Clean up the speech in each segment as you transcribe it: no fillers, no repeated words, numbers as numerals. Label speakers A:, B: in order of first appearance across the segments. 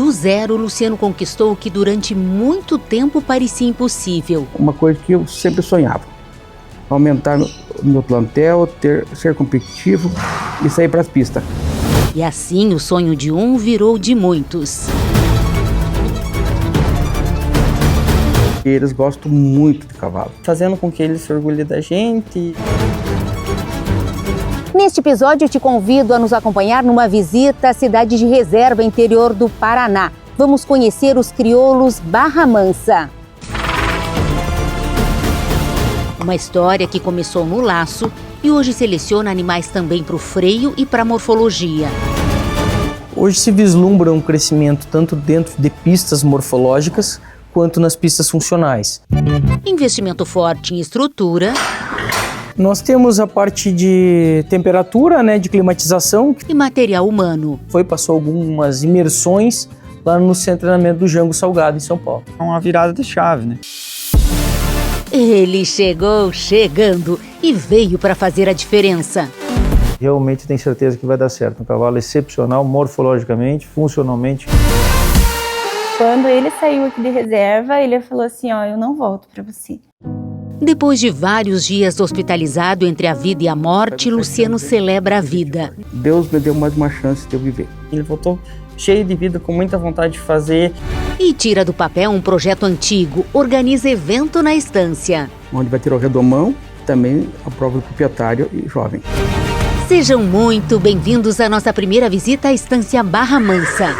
A: Do zero, Luciano conquistou o que durante muito tempo parecia impossível.
B: Uma coisa que eu sempre sonhava: aumentar meu plantel, ser competitivo e sair para as pistas.
A: E assim o sonho de um virou de muitos.
B: Eles gostam muito de cavalo.
C: Fazendo com que eles se orgulhem da gente.
D: Neste episódio, eu te convido a nos acompanhar numa visita à cidade de Reserva, interior do Paraná. Vamos conhecer os crioulos Barra Mansa.
A: Uma história que começou no laço e hoje seleciona animais também para o freio e para a morfologia.
C: Hoje se vislumbra um crescimento tanto dentro de pistas morfológicas quanto nas pistas funcionais.
A: Investimento forte em estrutura.
C: Nós temos a parte de temperatura, de climatização.
A: E material humano.
C: Passou algumas imersões lá no centro de treinamento do Jango Salgado, em São Paulo.
E: É uma virada de chave, né?
A: Ele chegou chegando e veio para fazer a diferença.
F: Realmente tenho certeza que vai dar certo. Um cavalo excepcional, morfologicamente, funcionalmente.
G: Quando ele saiu aqui de reserva, ele falou assim, eu não volto para você.
A: Depois de vários dias hospitalizado entre a vida e a morte, Luciano celebra a vida.
B: Deus me deu mais uma chance de eu viver.
C: Ele voltou cheio de vida, com muita vontade de fazer.
A: E tira do papel um projeto antigo, organiza evento na estância.
B: Onde vai ter o redomão, também a prova do proprietário e jovem.
A: Sejam muito bem-vindos à nossa primeira visita à estância Barra Mansa.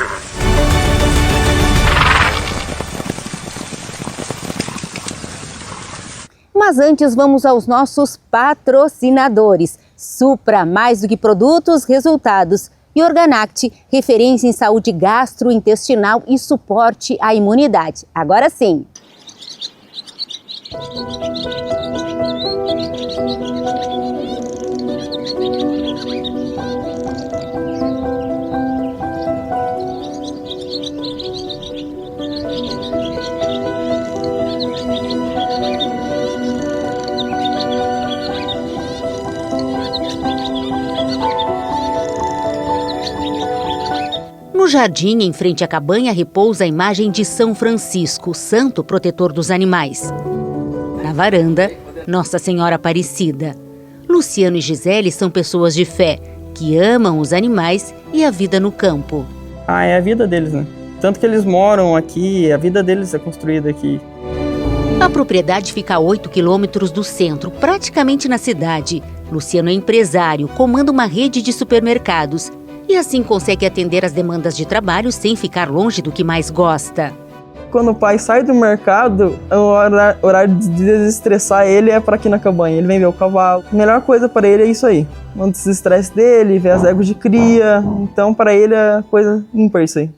D: Mas antes vamos aos nossos patrocinadores. Supra, mais do que produtos, resultados. E Organact, referência em saúde gastrointestinal e suporte à imunidade. Agora sim.
A: No jardim, em frente à cabanha, repousa a imagem de São Francisco, santo protetor dos animais. Na varanda, Nossa Senhora Aparecida. Luciano e Gisele são pessoas de fé, que amam os animais e a vida no campo.
C: É a vida deles, né? Tanto que eles moram aqui, a vida deles é construída aqui.
A: A propriedade fica a 8 quilômetros do centro, praticamente na cidade. Luciano é empresário, comanda uma rede de supermercados e assim consegue atender as demandas de trabalho sem ficar longe do que mais gosta.
C: Quando o pai sai do mercado, o horário de desestressar ele é para aqui na cabanha. Ele vem ver o cavalo. A melhor coisa para ele é isso aí. O desestresse dele, ver as éguas de cria. Então, para ele é coisa ímpar isso aí.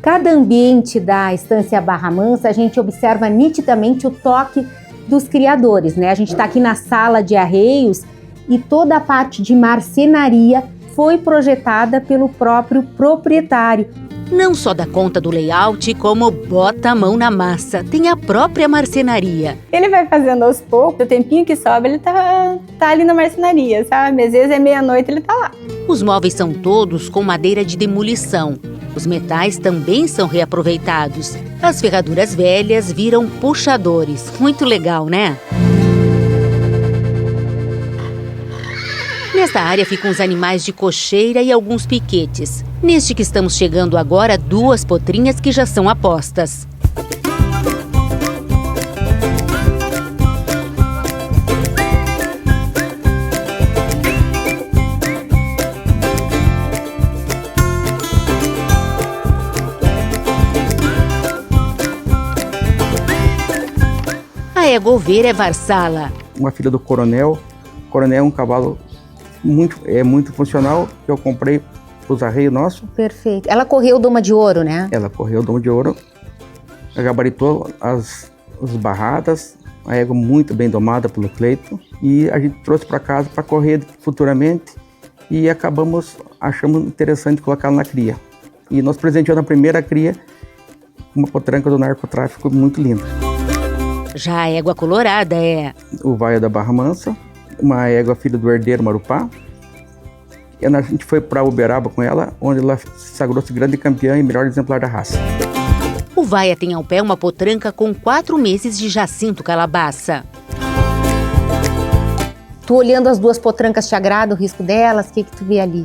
D: Cada ambiente da estância Barra Mansa, a gente observa nitidamente o toque dos criadores, né? A gente está aqui na sala de arreios e toda a parte de marcenaria foi projetada pelo próprio proprietário.
A: Não só dá conta do layout, como bota a mão na massa. Tem a própria marcenaria.
G: Ele vai fazendo aos poucos, o tempinho que sobra, ele tá ali na marcenaria, sabe? Às vezes é meia-noite, ele tá lá.
A: Os móveis são todos com madeira de demolição. Os metais também são reaproveitados. As ferraduras velhas viram puxadores. Muito legal, né? Nesta área ficam os animais de cocheira e alguns piquetes. Neste que estamos chegando agora, 2 potrinhas que já são apostas. A égua oveira é Varsala.
B: Uma filha do Coronel. O Coronel é um cavalo muito funcional, que eu comprei para os arreios nossos.
D: Perfeito. Ela correu Doma de Ouro, né?
B: Ela correu Doma de Ouro. Ela gabaritou as barradas. A égua muito bem domada pelo Cleito. E a gente trouxe para casa para correr futuramente. E achamos interessante colocá-la na cria. E nós presenteamos na primeira cria uma potranca do narcotráfico muito linda.
A: Já a égua colorada é...
B: O Vaia da Barra Mansa, uma égua filha do herdeiro Marupá. E a gente foi para Uberaba com ela, onde ela se sagrou-se grande campeã e melhor exemplar da raça.
A: O Vaia tem ao pé uma potranca com 4 meses de Jacinto Calabaça.
D: Tu olhando as duas potrancas, te agrada o risco delas? O que tu vê ali?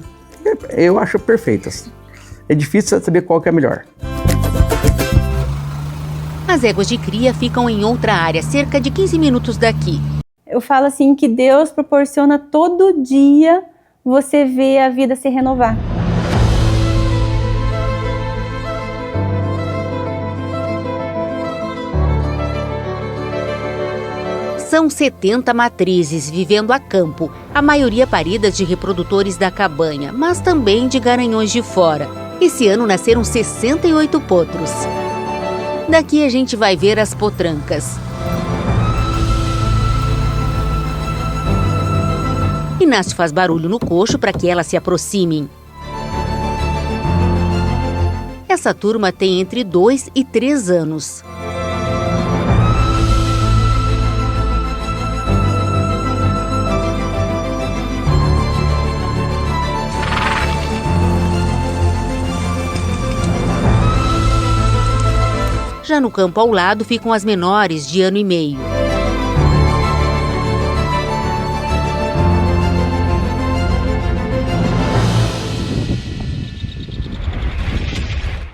B: Eu acho perfeitas. É difícil saber qual que é a melhor.
A: As éguas de cria ficam em outra área, cerca de 15 minutos daqui.
G: Eu falo assim que Deus proporciona todo dia você ver a vida se renovar.
A: São 70 matrizes vivendo a campo, a maioria paridas de reprodutores da cabanha, mas também de garanhões de fora. Esse ano nasceram 68 potros. Daqui a gente vai ver as potrancas. Inácio faz barulho no coxo para que elas se aproximem. Essa turma tem entre 2 e 3 anos. Já no campo ao lado ficam as menores, de 1 ano e meio.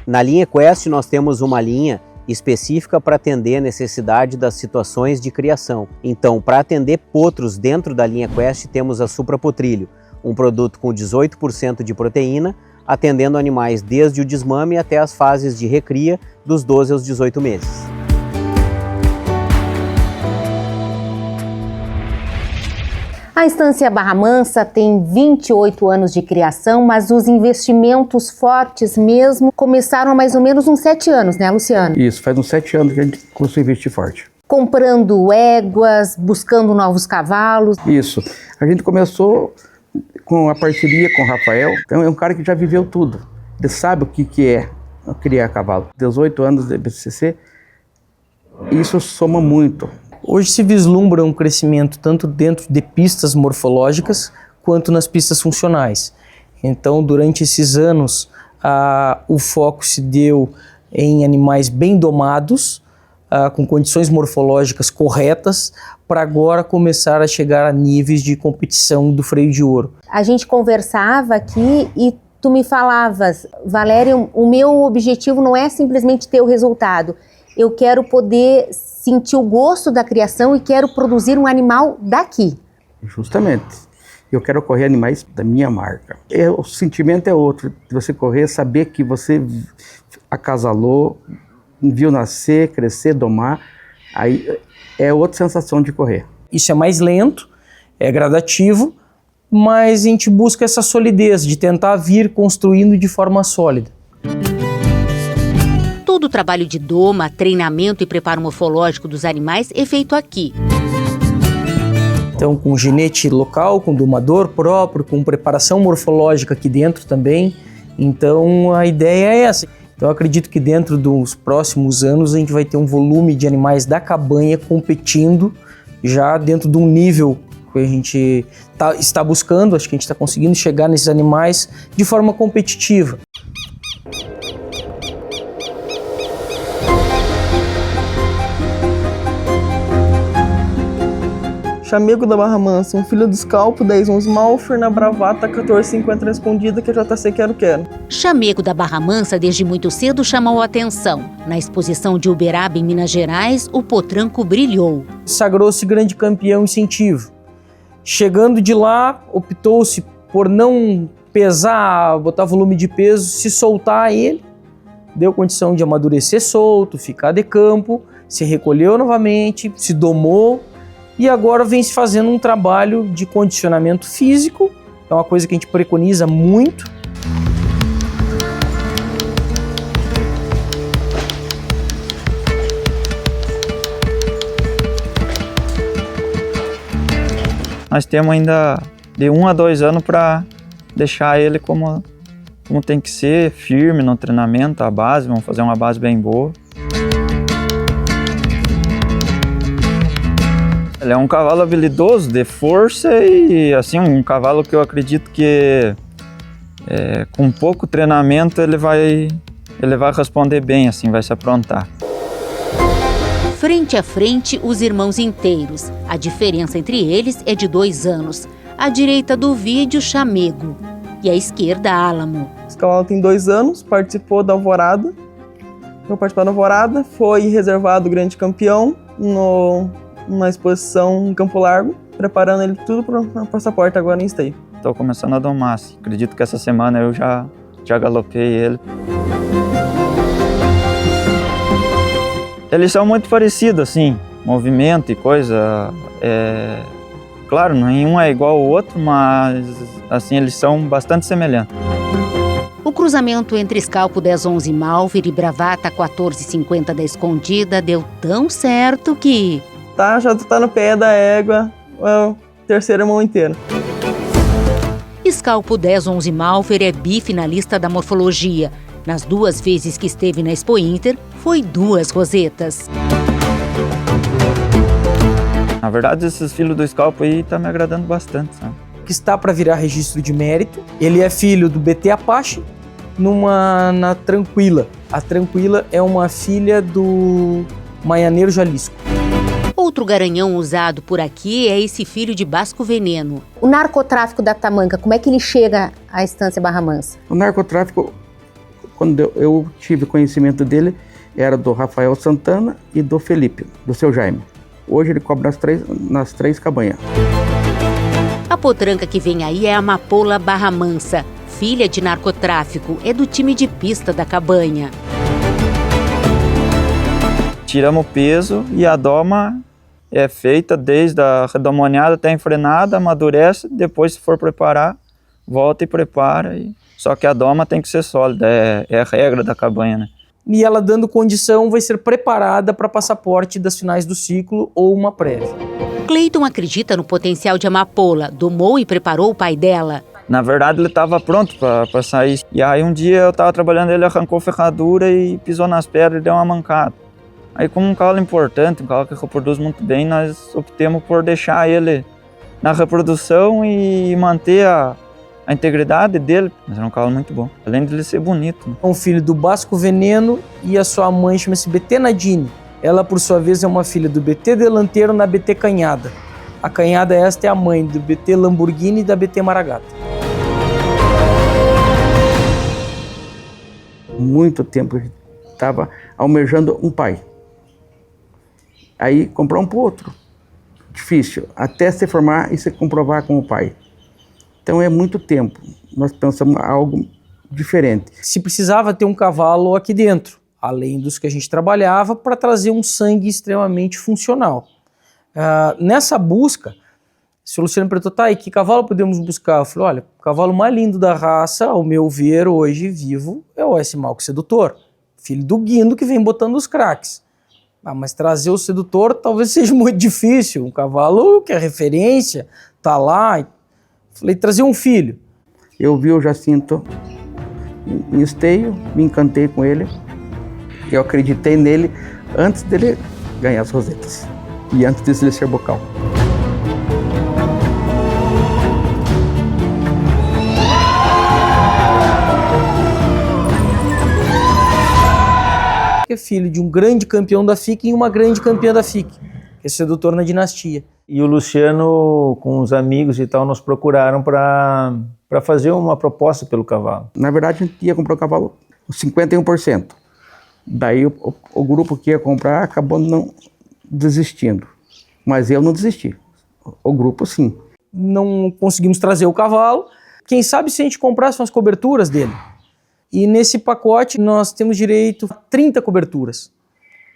E: Na linha Quest nós temos uma linha específica para atender a necessidade das situações de criação. Então, para atender potros dentro da linha Quest, temos a Supra Potrilho, um produto com 18% de proteína, atendendo animais desde o desmame até as fases de recria dos 12 aos 18 meses.
D: A Estância Barra Mansa tem 28 anos de criação, mas os investimentos fortes mesmo começaram há mais ou menos uns 7 anos, né, Luciano?
B: Isso, faz uns 7 anos que a gente começou a investir forte.
D: Comprando éguas, buscando novos cavalos.
B: Isso, a gente começou com a parceria com o Rafael, então é um cara que já viveu tudo, ele sabe o que é criar cavalo. 18 anos de BCC, isso soma muito.
C: Hoje se vislumbra um crescimento tanto dentro de pistas morfológicas quanto nas pistas funcionais. Então, durante esses anos, o foco se deu em animais bem domados, com condições morfológicas corretas, para agora começar a chegar a níveis de competição do freio de ouro.
D: A gente conversava aqui e tu me falavas, Valéria, o meu objetivo não é simplesmente ter o resultado, eu quero poder sentir o gosto da criação e quero produzir um animal daqui.
B: Justamente. Eu quero correr animais da minha marca. O sentimento é outro, de você correr, saber que você acasalou, viu nascer, crescer, domar, aí é outra sensação de correr.
C: Isso é mais lento, é gradativo, mas a gente busca essa solidez, de tentar vir construindo de forma sólida.
A: Todo o trabalho de doma, treinamento e preparo morfológico dos animais é feito aqui.
C: Então, com ginete local, com domador próprio, com preparação morfológica aqui dentro também. Então, a ideia é essa. Então, eu acredito que dentro dos próximos anos a gente vai ter um volume de animais da cabanha competindo já dentro de um nível que a gente está buscando. Acho que a gente está conseguindo chegar nesses animais de forma competitiva. Chamego da Barra Mansa, um filho do Scalpo, 10-11 Malfer, na Bravata, 14,50 na Escondida, que é JC Quero.
A: Chamego da Barra Mansa, desde muito cedo, chamou a atenção. Na exposição de Uberaba, em Minas Gerais, o potranco brilhou.
C: Sagrou-se grande campeão incentivo. Chegando de lá, optou-se por não pesar, botar volume de peso, se soltar ele. Deu condição de amadurecer solto, ficar de campo, se recolheu novamente, se domou. E agora vem se fazendo um trabalho de condicionamento físico, é uma coisa que a gente preconiza muito.
H: Nós temos ainda de 1 a 2 anos para deixar ele como tem que ser, firme no treinamento, a base, vamos fazer uma base bem boa. Ele é um cavalo habilidoso, de força e assim, um cavalo que eu acredito que Com pouco treinamento ele vai responder bem, assim, vai se aprontar.
A: Frente a frente, os irmãos inteiros. A diferença entre eles é de 2 anos. À direita do vídeo, Chamego. E à esquerda, Álamo.
C: Esse cavalo tem 2 anos, participou da Alvorada. Foi participar da Alvorada, foi reservado grande campeão numa exposição em Campo Largo, preparando ele tudo para passaporte agora em esteio.
H: Estou começando a domar. Acredito que essa semana eu já galopei ele. Eles são muito parecidos, assim, movimento e coisa. Claro, nenhum é igual ao outro, mas assim, eles são bastante semelhantes.
A: O cruzamento entre Scalpo 1011 Malver e Bravata 1450 da Escondida deu tão certo que...
C: Já tá no pé da égua, a terceira mão inteira.
A: Scalpo 1011 Malver é bifinalista da morfologia. Nas 2 vezes que esteve na Expo Inter, foi 2 rosetas.
H: Na verdade, esses filhos do Scalpo aí tá me agradando bastante, sabe?
I: Que está para virar registro de mérito. Ele é filho do BT Apache na Tranquila. A Tranquila é uma filha do Maianeiro Jalisco.
A: Outro garanhão usado por aqui é esse filho de Basco Veneno.
D: O narcotráfico da Tamanca, como é que ele chega à Estância Barra Mansa?
B: O narcotráfico, quando eu tive conhecimento dele, era do Rafael Santana e do Felipe, do seu Jaime. Hoje ele cobre nas três cabanhas.
A: A potranca que vem aí é a Amapola Barra Mansa, filha de narcotráfico, é do time de pista da cabanha.
H: Tiramos o peso e a doma é feita desde a redomoniada até a enfrenada, amadurece, depois se for preparar, volta e prepara. Só que a doma tem que ser sólida, é a regra da cabanha, né?
I: E ela, dando condição, vai ser preparada para passaporte das finais do ciclo ou uma prévia.
A: Cleiton acredita no potencial de Amapola, domou e preparou o pai dela.
H: Na verdade, ele estava pronto para sair. E aí um dia eu estava trabalhando, ele arrancou a ferradura e pisou nas pedras e deu uma mancada. Aí, como um cavalo importante, um cavalo que reproduz muito bem, nós optamos por deixar ele na reprodução e manter a integridade dele. Mas era um cavalo muito bom, além de ele ser bonito, né?
I: É um filho do Basco Veneno e a sua mãe chama-se BT Nadine. Ela, por sua vez, é uma filha do BT Delanteiro na BT Canhada. A Canhada esta é a mãe do BT Lamborghini e da BT Maragata.
B: Muito tempo ele estava almejando um pai. Aí comprar um pro outro. Difícil, até se formar e se comprovar com o pai. Então é muito tempo. Nós pensamos algo diferente.
I: Se precisava ter um cavalo aqui dentro, além dos que a gente trabalhava, para trazer um sangue extremamente funcional. Nessa busca, se o Luciano perguntou, tá, e que cavalo podemos buscar? Eu falei, olha, o cavalo mais lindo da raça, ao meu ver, hoje vivo, é o S. Malco Sedutor, filho do Guindo, que vem botando os craques. Mas trazer o Sedutor talvez seja muito difícil. Um cavalo que é referência, tá lá. Falei, trazer um filho.
B: Eu vi o Jacinto em esteio, me encantei com ele. Eu acreditei nele antes dele ganhar as rosetas. E antes dele ser bocal.
I: É filho de um grande campeão da FIC e uma grande campeã da FIC, que é Sedutor na dinastia.
F: E o Luciano, com os amigos e tal, nos procuraram para fazer uma proposta pelo cavalo.
B: Na verdade, a gente ia comprar o cavalo 51%. Daí o grupo que ia comprar acabou não desistindo. Mas eu não desisti. O grupo, sim.
I: Não conseguimos trazer o cavalo. Quem sabe se a gente comprasse umas coberturas dele. E nesse pacote nós temos direito a 30 coberturas.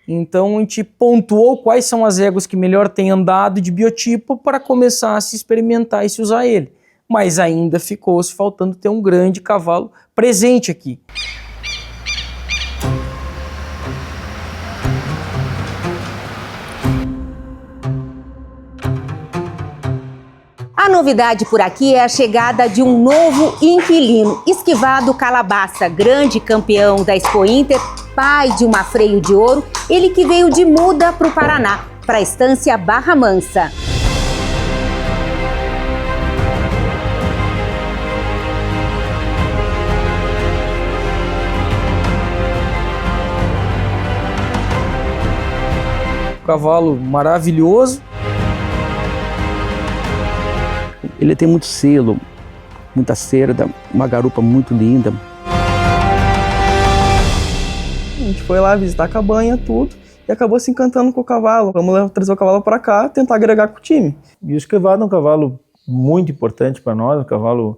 I: Então a gente pontuou quais são as éguas que melhor têm andado de biotipo para começar a se experimentar e se usar ele. Mas ainda ficou-se faltando ter um grande cavalo presente aqui.
D: A novidade por aqui é a chegada de um novo inquilino, Esquivado Calabaça, grande campeão da Expo Inter, pai de uma freio de ouro, ele que veio de muda para o Paraná, para a Estância Barra Mansa.
I: cavalo maravilhoso.
B: Ele tem muito selo, muita cera, uma garupa muito linda.
C: A gente foi lá visitar a cabanha, tudo, e acabou se encantando com o cavalo. Vamos trazer o cavalo para cá, tentar agregar com o time.
F: E o Esquivado é um cavalo muito importante para nós, um cavalo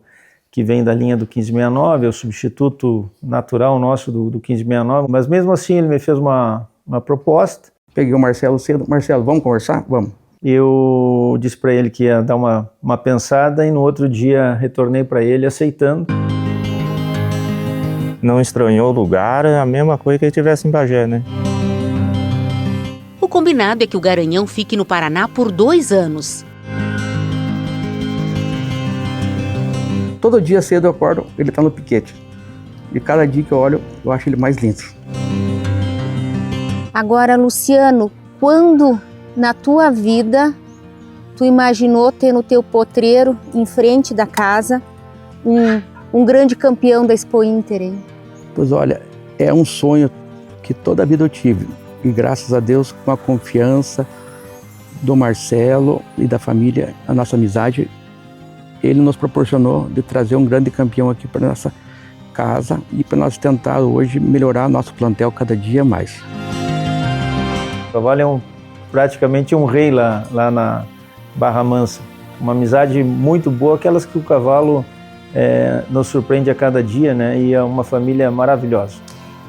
F: que vem da linha do 1569, é o substituto natural nosso do 1569, mas mesmo assim ele me fez uma proposta.
B: Peguei o Marcelo cedo. Marcelo, vamos conversar? Vamos.
F: Eu disse para ele que ia dar uma pensada e no outro dia retornei para ele aceitando.
J: Não estranhou o lugar, é a mesma coisa que ele tivesse em Bagé, né?
A: O combinado é que o Garanhão fique no Paraná por 2 anos.
B: Todo dia cedo eu acordo, ele tá no piquete. E cada dia que eu olho, eu acho ele mais lindo.
D: Agora, Luciano, quando na tua vida tu imaginou ter no teu potreiro, em frente da casa, um grande campeão da Expo Inter, hein?
B: Pois olha, é um sonho que toda a vida eu tive. E graças a Deus, com a confiança do Marcelo e da família, a nossa amizade, ele nos proporcionou de trazer um grande campeão aqui para nossa casa e para nós tentar hoje melhorar nosso plantel cada dia mais.
F: O cavalo é praticamente um rei lá na Barra Mansa. Uma amizade muito boa, aquelas que o cavalo nos surpreende a cada dia, né? E é uma família maravilhosa.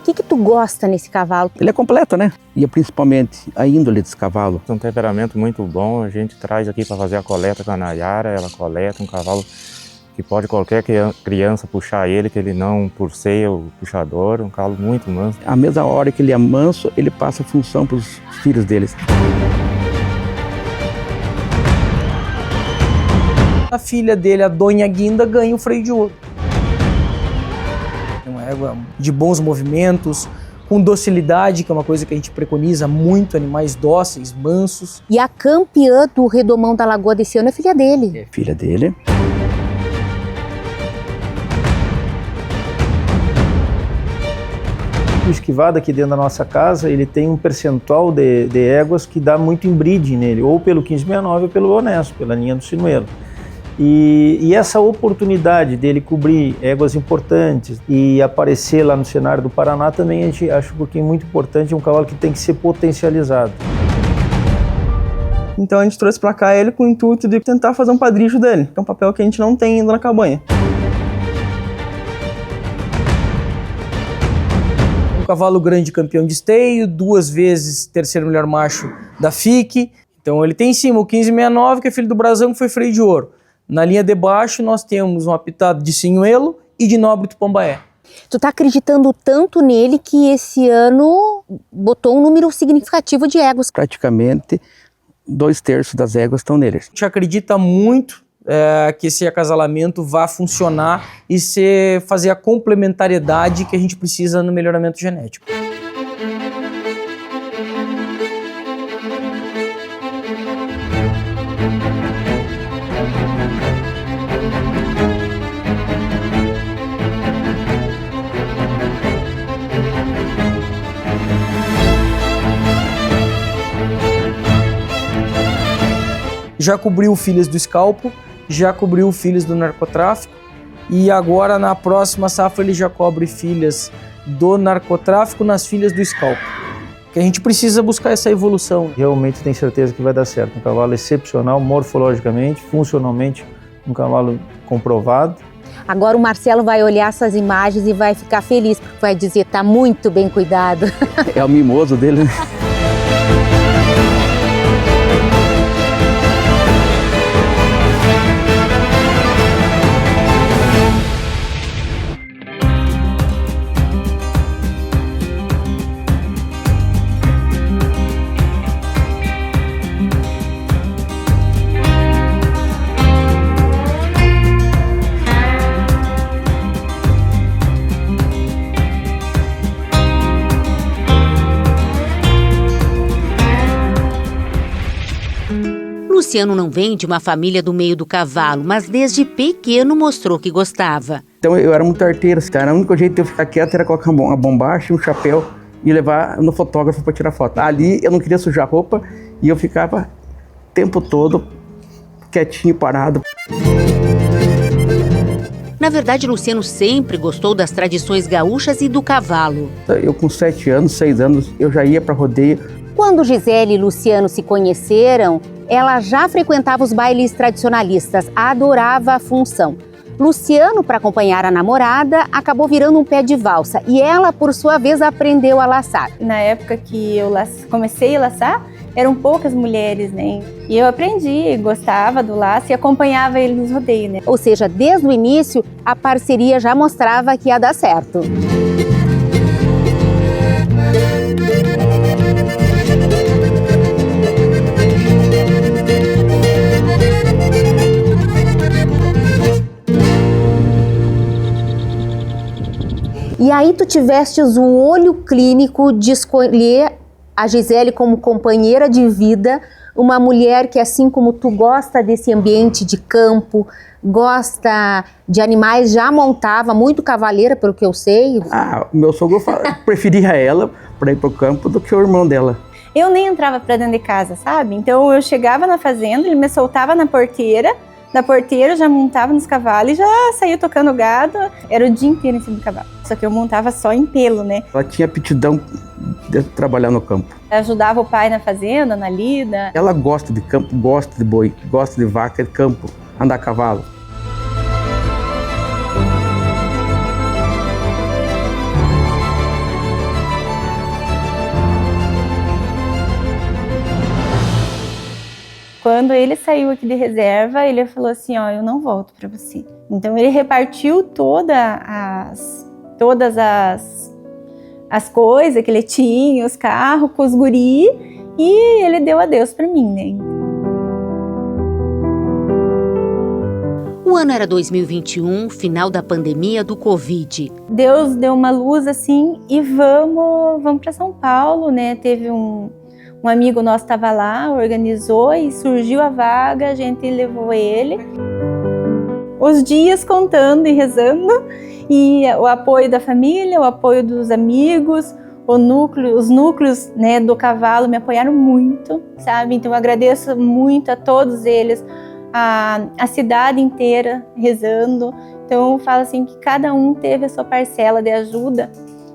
D: O que tu gosta nesse cavalo?
B: Ele é completo, né? E é principalmente a índole desse cavalo.
J: É um temperamento muito bom, a gente traz aqui para fazer a coleta com a Nayara, ela coleta um cavalo que pode qualquer criança puxar ele, que ele não pulseia o puxador, um cavalo muito manso.
B: A mesma hora que ele é manso, ele passa a função para os filhos deles.
I: A filha dele, a Dona Guinda, ganha o freio de ouro. É uma égua de bons movimentos, com docilidade, que é uma coisa que a gente preconiza muito, animais dóceis, mansos.
D: E a campeã do Redomão da Lagoa desse ano é filha dele.
B: É filha dele.
F: O Esquivado aqui dentro da nossa casa, ele tem um percentual de éguas que dá muito inbreeding nele, ou pelo 1569 ou pelo Honesto, pela linha do Sinuelo. E essa oportunidade dele cobrir éguas importantes e aparecer lá no cenário do Paraná também a gente acha um pouquinho muito importante, é um cavalo que tem que ser potencializado.
C: Então a gente trouxe para cá ele com o intuito de tentar fazer um padrinho dele, que é um papel que a gente não tem ainda na cabanha.
I: Um cavalo grande campeão de esteio, 2 vezes terceiro melhor macho da FIC. Então ele tem em cima o 1569, que é filho do Brasão, que foi freio de ouro. Na linha de baixo nós temos um apitado de Sinuelo e de Nobre Tupambaé.
D: Tu tá acreditando tanto nele que esse ano botou um número significativo de éguas.
B: Praticamente 2/3 das éguas estão neles.
I: A gente acredita muito que esse acasalamento vá funcionar e fazer a complementariedade que a gente precisa no melhoramento genético. Já cobriu filhas do Scalpo, já cobriu filhas do narcotráfico e agora na próxima safra ele já cobre filhas do narcotráfico nas filhas do Scalpo. Que a gente precisa buscar essa evolução.
F: Realmente tenho certeza que vai dar certo. Um cavalo excepcional, morfologicamente, funcionalmente, um cavalo comprovado.
D: Agora o Marcelo vai olhar essas imagens e vai ficar feliz, porque vai dizer, tá muito bem cuidado.
B: É o mimoso dele, né?
A: Luciano não vem de uma família do meio do cavalo, mas desde pequeno mostrou que gostava.
B: Então eu era muito arteiro, cara. O único jeito de eu ficar quieto era colocar uma bombacha, um chapéu e levar no fotógrafo para tirar foto. Ali eu não queria sujar a roupa e eu ficava o tempo todo quietinho, parado.
A: Na verdade, Luciano sempre gostou das tradições gaúchas e do cavalo.
B: Eu com 7 anos, 6 anos, eu já ia para rodeio.
D: Quando Gisele e Luciano se conheceram, ela já frequentava os bailes tradicionalistas, adorava a função. Luciano, para acompanhar a namorada, acabou virando um pé de valsa e ela, por sua vez, aprendeu a laçar.
G: Na época que eu comecei a laçar, eram poucas mulheres, né? E eu aprendi, gostava do laço e acompanhava ele nos rodeios, né?
D: Ou seja, desde o início, a parceria já mostrava que ia dar certo. E aí tu tivestes o olho clínico de escolher a Gisele como companheira de vida, uma mulher que, assim como tu, gosta desse ambiente de campo, gosta de animais, já montava, muito cavaleira, pelo que eu sei.
B: Meu sogro preferia ela para ir pro campo do que o irmão dela.
G: Eu nem entrava para dentro de casa, sabe? Então eu chegava na fazenda, ele me soltava na porteira, da porteira eu já montava nos cavalos e já saía tocando gado. Era o dia inteiro em cima do cavalo. Só que eu montava só em pelo, né?
B: Ela tinha aptidão de trabalhar no campo.
G: Eu ajudava o pai na fazenda, na lida.
B: Ela gosta de campo, gosta de boi, gosta de vaca, de campo, andar a cavalo.
G: Quando ele saiu aqui de reserva, ele falou assim, ó, eu não volto para você. Então ele repartiu todas as coisas que ele tinha, os carros com os guri, e ele deu adeus para mim, né?
A: O ano era 2021, final da pandemia do Covid.
G: Deus deu uma luz assim e vamos para São Paulo, né? Teve um amigo nosso estava lá, organizou e surgiu a vaga, a gente levou ele. Os dias contando e rezando, e o apoio da família, o apoio dos amigos, os núcleos, né, do cavalo me apoiaram muito, sabe? Então eu agradeço muito a todos eles, a cidade inteira rezando. Então eu falo assim que cada um teve a sua parcela de ajuda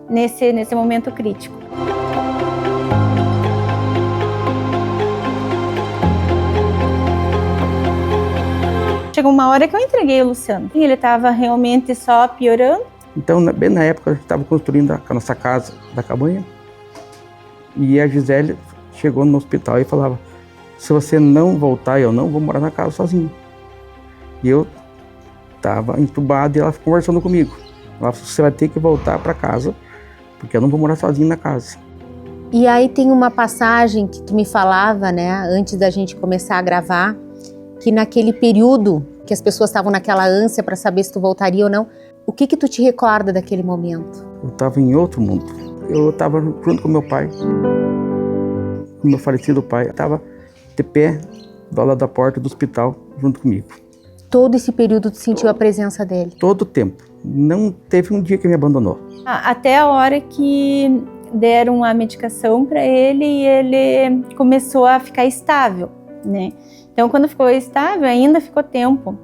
G: nesse momento crítico. Chegou uma hora que eu entreguei o Luciano. Ele estava realmente só piorando.
B: Então, bem na época, a gente estava construindo a nossa casa da cabanha. E a Gisele chegou no hospital e falava, se você não voltar, eu não vou morar na casa sozinho. E eu estava entubado e ela conversando comigo. Ela falou, você vai ter que voltar para casa, porque eu não vou morar sozinho na casa.
D: E aí tem uma passagem que tu me falava, né, antes da gente começar a gravar, que naquele período que as pessoas estavam naquela ânsia para saber se tu voltaria ou não, o que tu te recorda daquele momento?
B: Eu estava em outro mundo. Eu estava junto com meu pai, com meu falecido pai. Estava de pé do lado da porta do hospital junto comigo.
D: Todo esse período tu sentiu a presença dele?
B: Todo o tempo. Não teve um dia que me abandonou.
G: Até a hora que deram a medicação para ele e ele começou a ficar estável, né? Então, quando ficou estável, ainda ficou tempo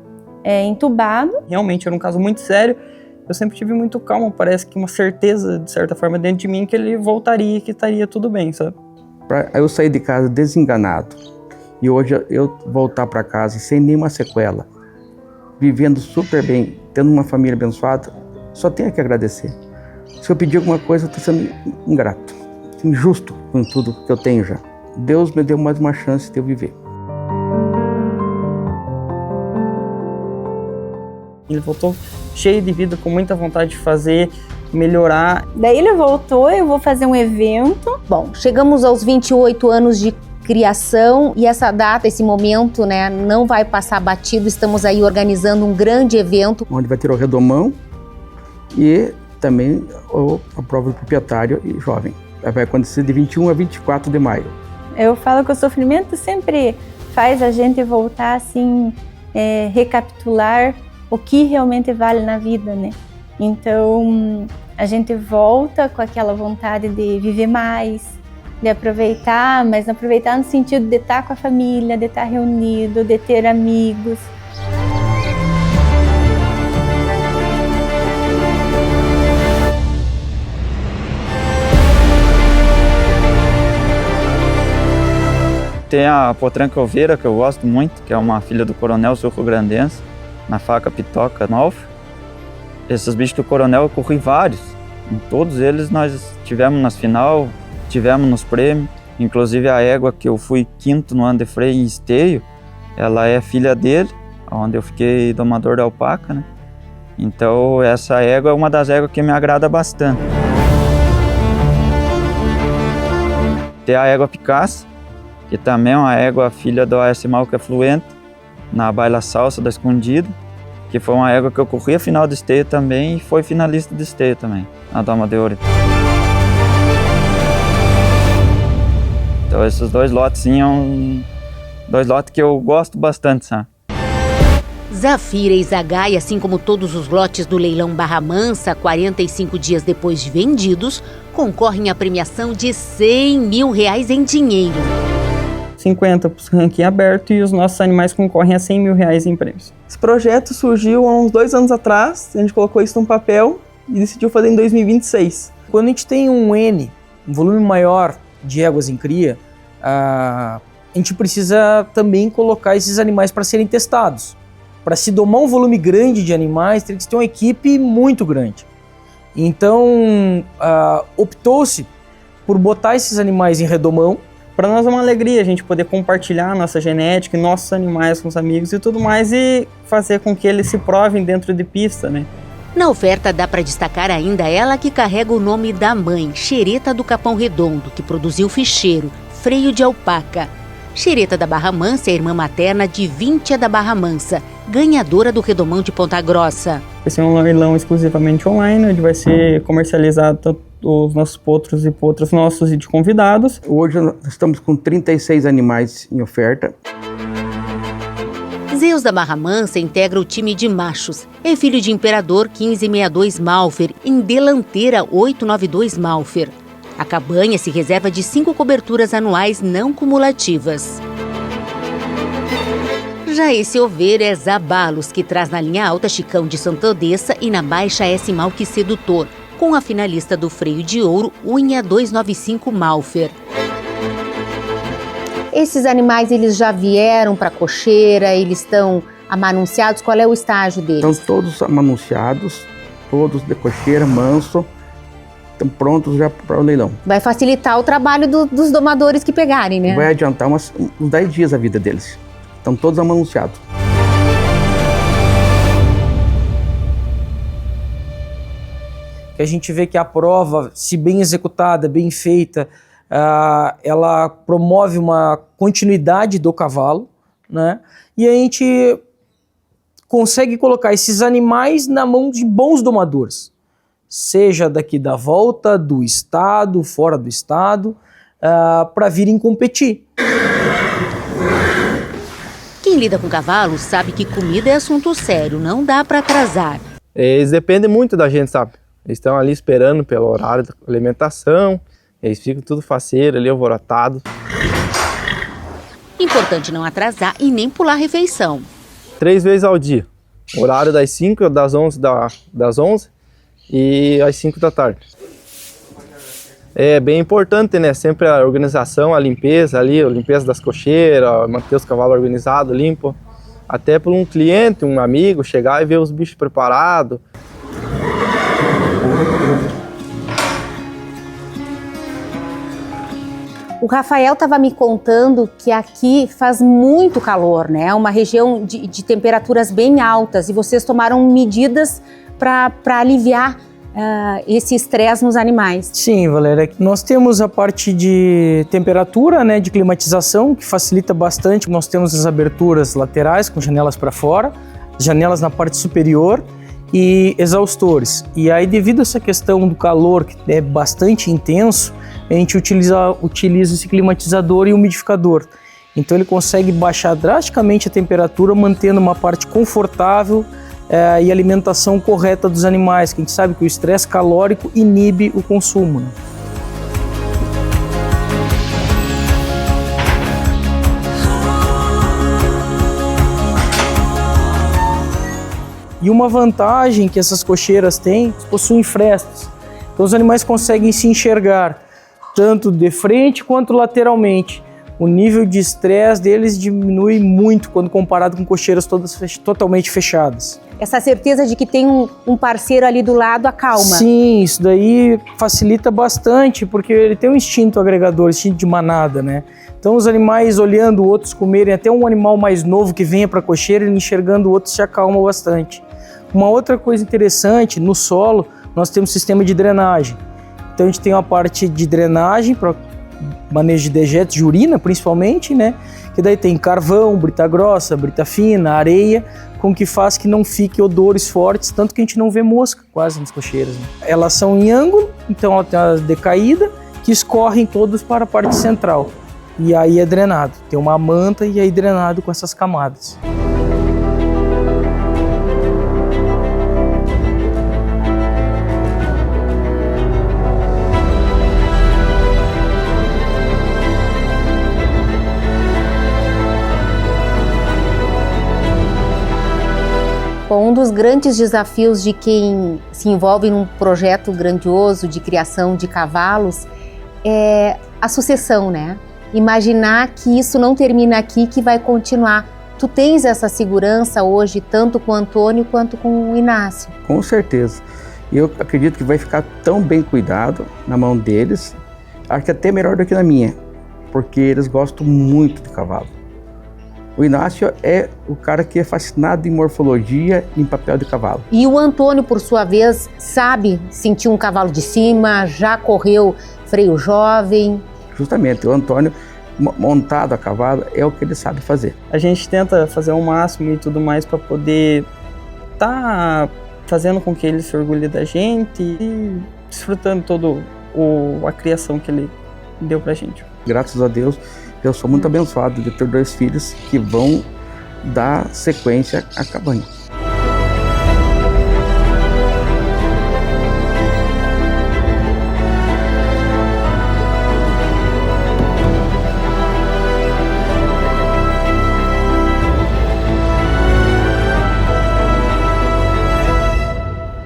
G: entubado.
C: Realmente era um caso muito sério. Eu sempre tive muito calmo, parece que uma certeza, de certa forma, dentro de mim que ele voltaria, que estaria tudo bem, sabe?
B: Eu saí de casa desenganado e hoje eu voltar para casa sem nenhuma sequela, vivendo super bem, tendo uma família abençoada, só tenho que agradecer. Se eu pedir alguma coisa, eu estou sendo ingrato, injusto com tudo que eu tenho já. Deus me deu mais uma chance de eu viver.
C: Ele voltou cheio de vida, com muita vontade de fazer, melhorar.
G: Daí ele voltou, eu vou fazer um evento.
D: Bom, chegamos aos 28 anos de criação e essa data, esse momento, né, não vai passar batido. Estamos aí organizando um grande evento.
B: Onde vai ter o redomão e também a prova do proprietário e jovem. Vai acontecer de 21 a 24 de maio.
G: Eu falo que o sofrimento sempre faz a gente voltar assim, recapitular o que realmente vale na vida, né? Então, a gente volta com aquela vontade de viver mais, de aproveitar, mas aproveitar no sentido de estar com a família, de estar reunido, de ter amigos.
H: Tem a potranca oveira, que eu gosto muito, que é uma filha do coronel sul-rio-grandense, na faca pitoca nova. Esses bichos do coronel eu corri vários. Em todos eles nós tivemos nas final, tivemos nos prêmios. Inclusive a égua que eu fui quinto no ano de freio em esteio, ela é filha dele, onde eu fiquei domador da alpaca, né? Então essa égua é uma das éguas que me agrada bastante. Tem a égua Picasso, que também é uma égua filha do AS Malca Fluente, na Baila Salsa da Escondida, que foi uma égua que eu corri a final de esteio também e foi finalista de esteio também, na Doma de Ouro. Então esses dois lotes sim, dois lotes que eu gosto bastante, sabe?
A: Zafira e Zagai, assim como todos os lotes do leilão Barra Mansa, 45 dias depois de vendidos, concorrem à premiação de R$100 mil em dinheiro.
C: 50 para o ranking aberto e os nossos animais concorrem a R$100 mil em prêmios. Esse projeto surgiu há uns 2 anos atrás, a gente colocou isso num papel e decidiu fazer em 2026.
I: Quando a gente tem um volume maior de éguas em cria, a gente precisa também colocar esses animais para serem testados. Para se domar um volume grande de animais, tem que ter uma equipe muito grande. Então, optou-se por botar esses animais em redomão.
C: Para nós é uma alegria a gente poder compartilhar a nossa genética, nossos animais com os amigos e tudo mais e fazer com que eles se provem dentro de pista, né?
A: Na oferta dá para destacar ainda ela que carrega o nome da mãe, Xereta do Capão Redondo, que produziu ficheiro, freio de alpaca. Xereta da Barra Mansa é irmã materna de Víntia da Barra Mansa, ganhadora do Redomão de Ponta Grossa.
C: Vai ser um leilão exclusivamente online, onde vai ser comercializado os nossos potros e potras nossos e de convidados.
B: Hoje nós estamos com 36 animais em oferta.
A: Zeus da Barra Mansa integra o time de machos. É filho de Imperador 1562 Malfer, em Delanteira 892 Malfer. A cabanha se reserva de 5 coberturas anuais não cumulativas. Já esse oveiro é Zabalos, que traz na linha alta Chicão de Santa Odessa e na baixa S. Malque Sedutor, com a finalista do freio de ouro, Unha 295 Malfer.
D: Esses animais, eles já vieram para a cocheira, eles estão amanunciados? Qual é o estágio deles?
B: Estão todos amanunciados, todos de cocheira, manso, estão prontos já para o leilão.
D: Vai facilitar o trabalho dos domadores que pegarem, né?
B: Vai adiantar uns 10 dias a vida deles. Estão todos amanunciados.
I: A gente vê que a prova, se bem executada, bem feita, ela promove uma continuidade do cavalo, né? E a gente consegue colocar esses animais na mão de bons domadores, seja daqui da volta, do estado, fora do estado, para virem competir.
A: Quem lida com cavalos sabe que comida é assunto sério, não dá para atrasar.
K: Eles dependem muito da gente, sabe? Eles estão ali esperando pelo horário da alimentação, eles ficam tudo faceiro ali, alvorotado.
A: Importante não atrasar e nem pular a refeição.
K: 3 vezes ao dia. Horário das 5, das 11 e às 5 da tarde. É bem importante, né? Sempre a organização, a limpeza ali, a limpeza das cocheiras, manter os cavalos organizados, limpos. Até para um cliente, um amigo, chegar e ver os bichos preparados.
D: O Rafael estava me contando que aqui faz muito calor, né? É uma região de temperaturas bem altas e vocês tomaram medidas para aliviar esse estresse nos animais.
I: Sim, Valéria. Nós temos a parte de temperatura, né, de climatização, que facilita bastante. Nós temos as aberturas laterais com janelas para fora, janelas na parte superior e exaustores. E aí, devido a essa questão do calor, que é bastante intenso, a gente utiliza esse climatizador e umidificador. Então ele consegue baixar drasticamente a temperatura, mantendo uma parte confortável e alimentação correta dos animais, que a gente sabe que o estresse calórico inibe o consumo, né? E uma vantagem que essas cocheiras têm, possuem frestas. Então os animais conseguem se enxergar tanto de frente quanto lateralmente. O nível de estresse deles diminui muito quando comparado com cocheiras todas totalmente fechadas.
D: Essa certeza de que tem um parceiro ali do lado acalma.
I: Sim, isso daí facilita bastante, porque ele tem um instinto agregador, instinto de manada, né? Então os animais olhando outros comerem, até um animal mais novo que venha para a cocheira, ele enxergando o outro se acalma bastante. Uma outra coisa interessante, no solo nós temos um sistema de drenagem. Então a gente tem uma parte de drenagem para manejo de dejetos, de urina principalmente, né? Que daí tem carvão, brita grossa, brita fina, areia, com que faz que não fique odores fortes, tanto que a gente não vê mosca quase nas cocheiras, né? Elas são em ângulo, então ela tem a decaída, que escorrem todos para a parte central. E aí é drenado, tem uma manta e aí drenado com essas camadas.
D: Bom, um dos grandes desafios de quem se envolve num projeto grandioso de criação de cavalos é a sucessão, né? Imaginar que isso não termina aqui, que vai continuar. Tu tens essa segurança hoje, tanto com o Antônio quanto com o Inácio?
B: Com certeza. E eu acredito que vai ficar tão bem cuidado na mão deles, acho que até melhor do que na minha, porque eles gostam muito de cavalo. O Inácio é o cara que é fascinado em morfologia e em papel de cavalo.
D: E o Antônio, por sua vez, sabe sentir um cavalo de cima, já correu freio jovem?
B: Justamente, o Antônio, montado a cavalo, é o que ele sabe fazer.
C: A gente tenta fazer o máximo e tudo mais para poder estar fazendo com que ele se orgulhe da gente e desfrutando toda a criação que ele deu pra gente.
B: Graças a Deus, eu sou muito abençoado de ter 2 filhos que vão dar sequência à cabanha.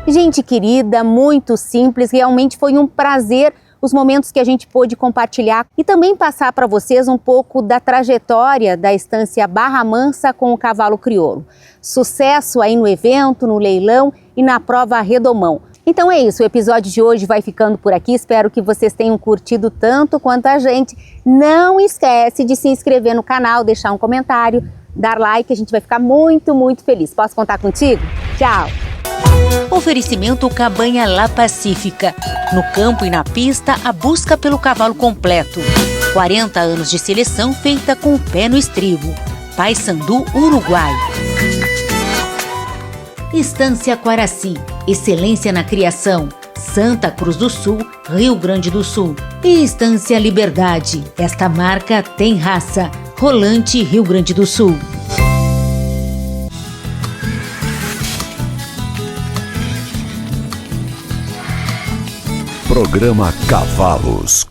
D: Gente querida, muito simples, realmente foi um prazer os momentos que a gente pôde compartilhar e também passar para vocês um pouco da trajetória da estância Barra Mansa com o cavalo crioulo. Sucesso aí no evento, no leilão e na prova Redomão. Então é isso, o episódio de hoje vai ficando por aqui, espero que vocês tenham curtido tanto quanto a gente. Não esquece de se inscrever no canal, deixar um comentário, dar like, a gente vai ficar muito, muito feliz. Posso contar contigo? Tchau!
A: Oferecimento Cabanha La Pacífica. No campo e na pista, a busca pelo cavalo completo. 40 anos de seleção feita com o pé no estribo. Paysandu, Uruguai. Estância Quaraci. Excelência na criação. Santa Cruz do Sul, Rio Grande do Sul. E Estância Liberdade. Esta marca tem raça. Rolante, Rio Grande do Sul.
L: Programa Cavalos.